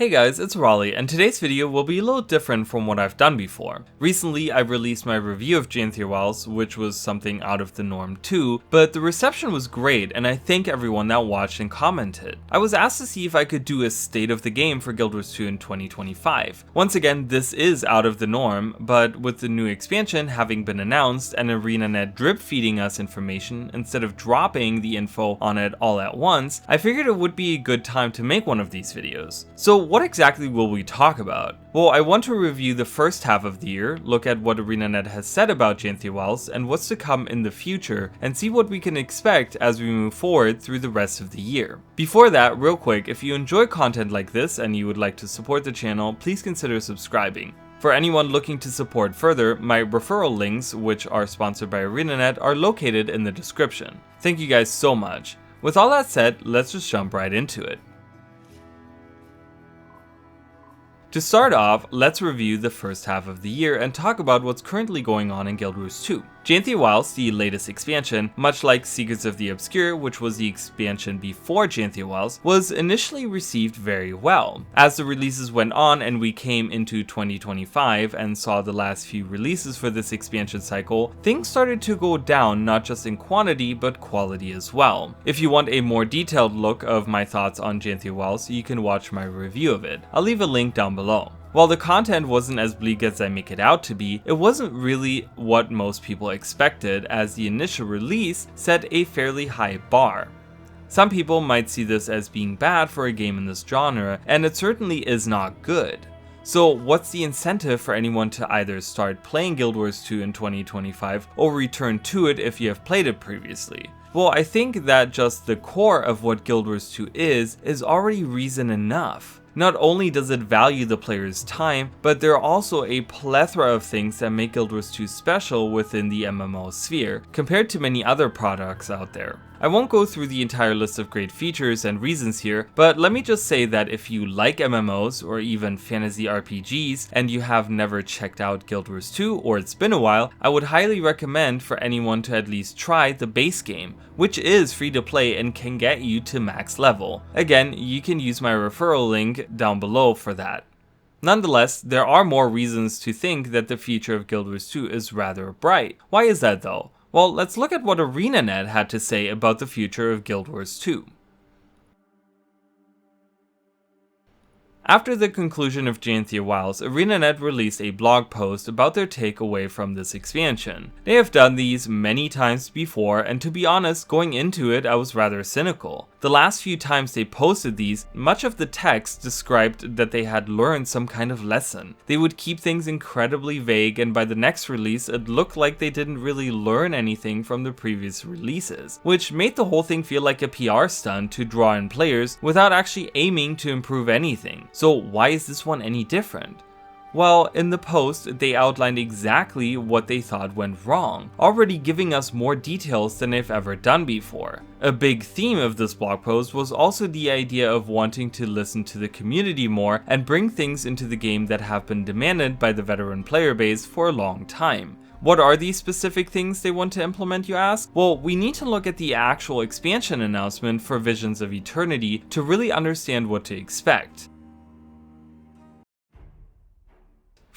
Hey guys, it's Raleigh, and today's video will be a little different from what I've done before. Recently, I released my review of Janthia Wilds, which was something out of the norm too, but the reception was great, and I thank everyone that watched and commented. I was asked to see if I could do a state of the game for Guild Wars 2 in 2025. Once again, this is out of the norm, but with the new expansion having been announced and ArenaNet drip feeding us information instead of dropping the info on it all at once, I figured it would be a good time to make one of these videos. So what exactly will we talk about? Well, I want to review the first half of the year, look at what ArenaNet has said about Janthia Wilds and what's to come in the future, and see what we can expect as we move forward through the rest of the year. Before that, real quick, if you enjoy content like this and you would like to support the channel, please consider subscribing. For anyone looking to support further, my referral links, which are sponsored by ArenaNet, are located in the description. Thank you guys so much. With all that said, let's just jump right into it. To start off, let's review the first half of the year and talk about what's currently going on in Guild Wars 2. Janthia Wilds, the latest expansion, much like Secrets of the Obscure, which was the expansion before Janthia Wilds, was initially received very well. As the releases went on and we came into 2025 and saw the last few releases for this expansion cycle, things started to go down not just in quantity but quality as well. If you want a more detailed look of my thoughts on Janthia Wilds, you can watch my review of it. I'll leave a link down below. While the content wasn't as bleak as I make it out to be, it wasn't really what most people expected, as the initial release set a fairly high bar. Some people might see this as being bad for a game in this genre, and it certainly is not good. So what's the incentive for anyone to either start playing Guild Wars 2 in 2025 or return to it if you have played it previously? Well, I think that just the core of what Guild Wars 2 is already reason enough. Not only does it value the player's time, but there are also a plethora of things that make Guild Wars 2 special within the MMO sphere, compared to many other products out there. I won't go through the entire list of great features and reasons here, but let me just say that if you like MMOs or even fantasy RPGs and you have never checked out Guild Wars 2 or it's been a while, I would highly recommend for anyone to at least try the base game, which is free to play and can get you to max level. Again, you can use my referral link down below for that. Nonetheless, there are more reasons to think that the future of Guild Wars 2 is rather bright. Why is that though? Well, let's look at what ArenaNet had to say about the future of Guild Wars 2. After the conclusion of Janthia Wilds, ArenaNet released a blog post about their takeaway from this expansion. They have done these many times before, and to be honest, going into it I was rather cynical. The last few times they posted these, much of the text described that they had learned some kind of lesson. They would keep things incredibly vague, and by the next release it looked like they didn't really learn anything from the previous releases, which made the whole thing feel like a PR stunt to draw in players without actually aiming to improve anything. So why is this one any different? Well, in the post, they outlined exactly what they thought went wrong, already giving us more details than they've ever done before. A big theme of this blog post was also the idea of wanting to listen to the community more and bring things into the game that have been demanded by the veteran player base for a long time. What are these specific things they want to implement, you ask? Well, we need to look at the actual expansion announcement for Visions of Eternity to really understand what to expect.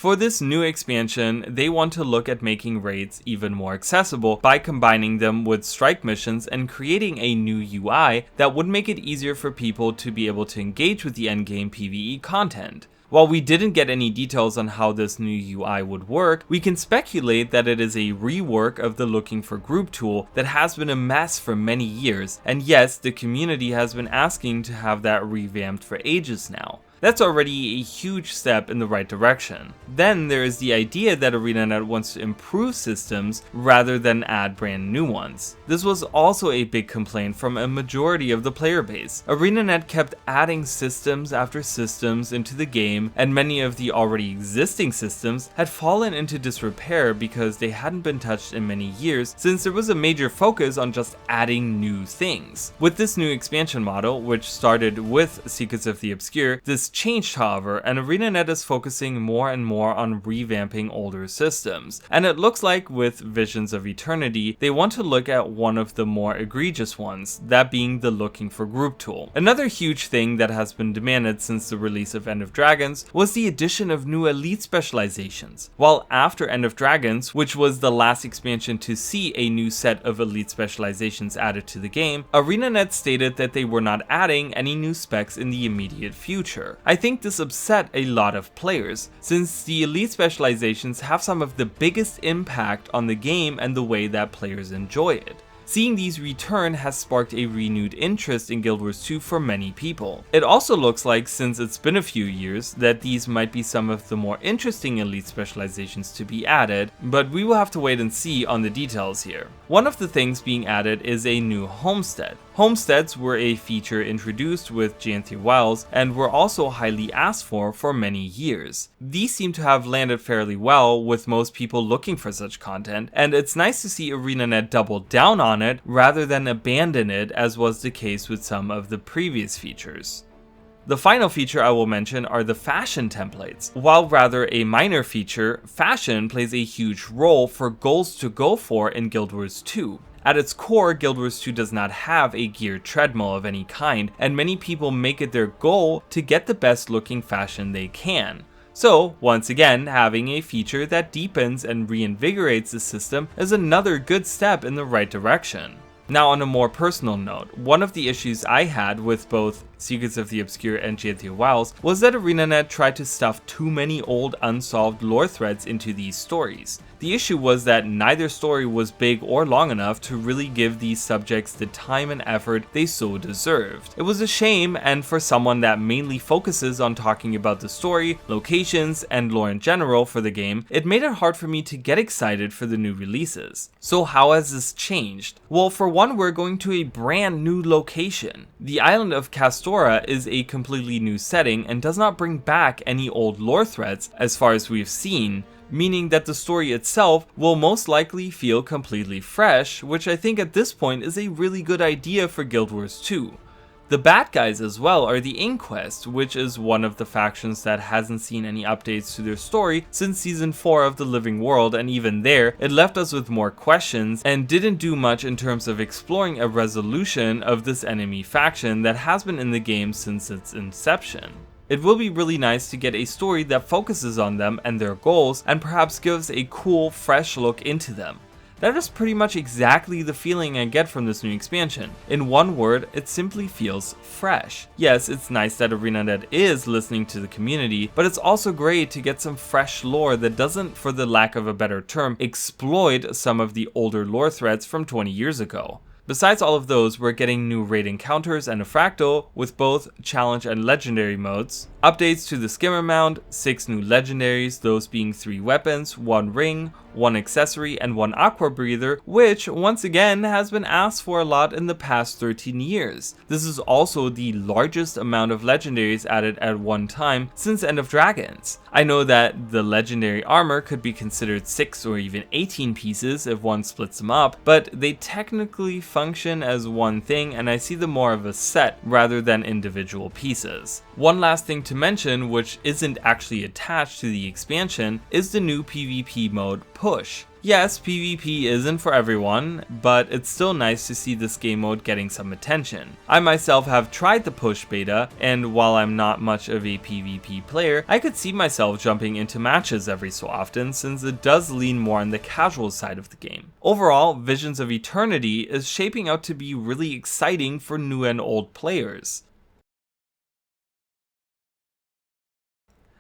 For this new expansion, they want to look at making raids even more accessible by combining them with strike missions and creating a new UI that would make it easier for people to be able to engage with the endgame PvE content. While we didn't get any details on how this new UI would work, we can speculate that it is a rework of the Looking for Group tool that has been a mess for many years, and yes, the community has been asking to have that revamped for ages now. That's already a huge step in the right direction. Then there is the idea that ArenaNet wants to improve systems rather than add brand new ones. This was also a big complaint from a majority of the player base. ArenaNet kept adding systems after systems into the game, and many of the already existing systems had fallen into disrepair because they hadn't been touched in many years, since there was a major focus on just adding new things. With this new expansion model, which started with Secrets of the Obscure, this changed, however, and ArenaNet is focusing more and more on revamping older systems. And it looks like with Visions of Eternity, they want to look at one of the more egregious ones, that being the looking for group tool. Another huge thing that has been demanded since the release of End of Dragons was the addition of new elite specializations. While after End of Dragons, which was the last expansion to see a new set of elite specializations added to the game, ArenaNet stated that they were not adding any new specs in the immediate future. I think this upset a lot of players, since the elite specializations have some of the biggest impact on the game and the way that players enjoy it. Seeing these return has sparked a renewed interest in Guild Wars 2 for many people. It also looks like, since it's been a few years, that these might be some of the more interesting elite specializations to be added, but we will have to wait and see on the details here. One of the things being added is a new homestead. Homesteads were a feature introduced with Janthia Wilds and were also highly asked for many years. These seem to have landed fairly well with most people looking for such content, and it's nice to see ArenaNet double down on it rather than abandon it, as was the case with some of the previous features. The final feature I will mention are the fashion templates. While rather a minor feature, fashion plays a huge role for goals to go for in Guild Wars 2. At its core, Guild Wars 2 does not have a gear treadmill of any kind, and many people make it their goal to get the best looking fashion they can. So, once again, having a feature that deepens and reinvigorates the system is another good step in the right direction. Now, on a more personal note, one of the issues I had with both Secrets of the Obscure and Janthia Wilds was that ArenaNet tried to stuff too many old unsolved lore threads into these stories. The issue was that neither story was big or long enough to really give these subjects the time and effort they so deserved. It was a shame, and for someone that mainly focuses on talking about the story, locations, and lore in general for the game, it made it hard for me to get excited for the new releases. So how has this changed? Well, for one, we're going to a brand new location. The island of Castora is a completely new setting and does not bring back any old lore threads as far as we've seen, meaning that the story itself will most likely feel completely fresh, which I think at this point is a really good idea for Guild Wars 2. The bad guys as well are the Inquest, which is one of the factions that hasn't seen any updates to their story since season 4 of The Living World, and even there, it left us with more questions and didn't do much in terms of exploring a resolution of this enemy faction that has been in the game since its inception. It will be really nice to get a story that focuses on them and their goals, and perhaps gives a cool, fresh look into them. That is pretty much exactly the feeling I get from this new expansion. In one word, it simply feels fresh. Yes, it's nice that ArenaNet is listening to the community, but it's also great to get some fresh lore that doesn't, for the lack of a better term, exploit some of the older lore threads from 20 years ago. Besides all of those, we're getting new raid encounters and a fractal with both challenge and legendary modes, updates to the skimmer mount, 6 new legendaries, those being 3 weapons, 1 ring, 1 accessory, and 1 aqua breather, which once again has been asked for a lot in the past 13 years. This is also the largest amount of legendaries added at one time since End of Dragons. I know that the legendary armor could be considered 6 or even 18 pieces if one splits them up, but they technically function as one thing, and I see them more of a set rather than individual pieces. One last thing to mention, which isn't actually attached to the expansion, is the new PvP mode, Push. Yes, PvP isn't for everyone, but it's still nice to see this game mode getting some attention. I myself have tried the Push beta, and while I'm not much of a PvP player, I could see myself jumping into matches every so often, since it does lean more on the casual side of the game. Overall, Visions of Eternity is shaping out to be really exciting for new and old players.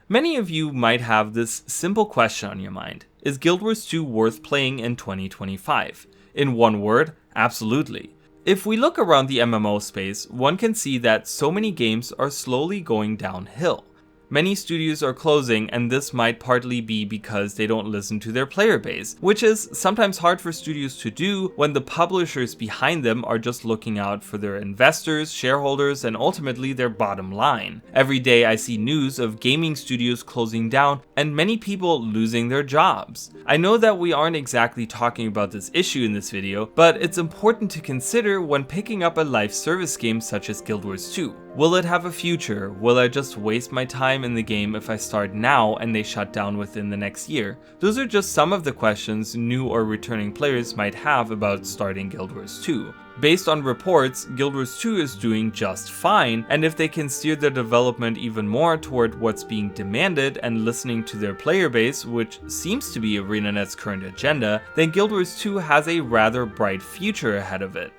Many of you might have this simple question on your mind. Is Guild Wars 2 worth playing in 2025? In one word, absolutely. If we look around the MMO space, one can see that so many games are slowly going downhill. Many studios are closing, and this might partly be because they don't listen to their player base, which is sometimes hard for studios to do when the publishers behind them are just looking out for their investors, shareholders, and ultimately their bottom line. Every day I see news of gaming studios closing down and many people losing their jobs. I know that we aren't exactly talking about this issue in this video, but it's important to consider when picking up a live service game such as Guild Wars 2. Will it have a future? Will I just waste my time in the game if I start now and they shut down within the next year? Those are just some of the questions new or returning players might have about starting Guild Wars 2. Based on reports, Guild Wars 2 is doing just fine, and if they can steer their development even more toward what's being demanded and listening to their player base, which seems to be ArenaNet's current agenda, then Guild Wars 2 has a rather bright future ahead of it.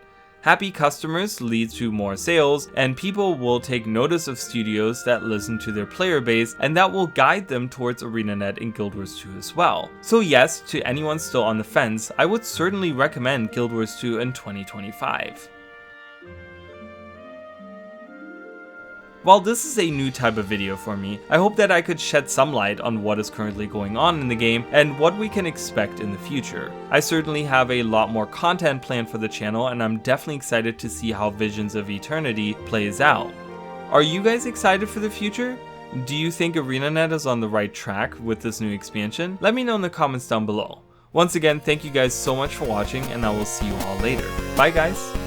Happy customers lead to more sales, and people will take notice of studios that listen to their player base, and that will guide them towards ArenaNet in Guild Wars 2 as well. So yes, to anyone still on the fence, I would certainly recommend Guild Wars 2 in 2025. While this is a new type of video for me, I hope that I could shed some light on what is currently going on in the game and what we can expect in the future. I certainly have a lot more content planned for the channel, and I'm definitely excited to see how Visions of Eternity plays out. Are you guys excited for the future? Do you think ArenaNet is on the right track with this new expansion? Let me know in the comments down below. Once again, thank you guys so much for watching, and I will see you all later. Bye guys!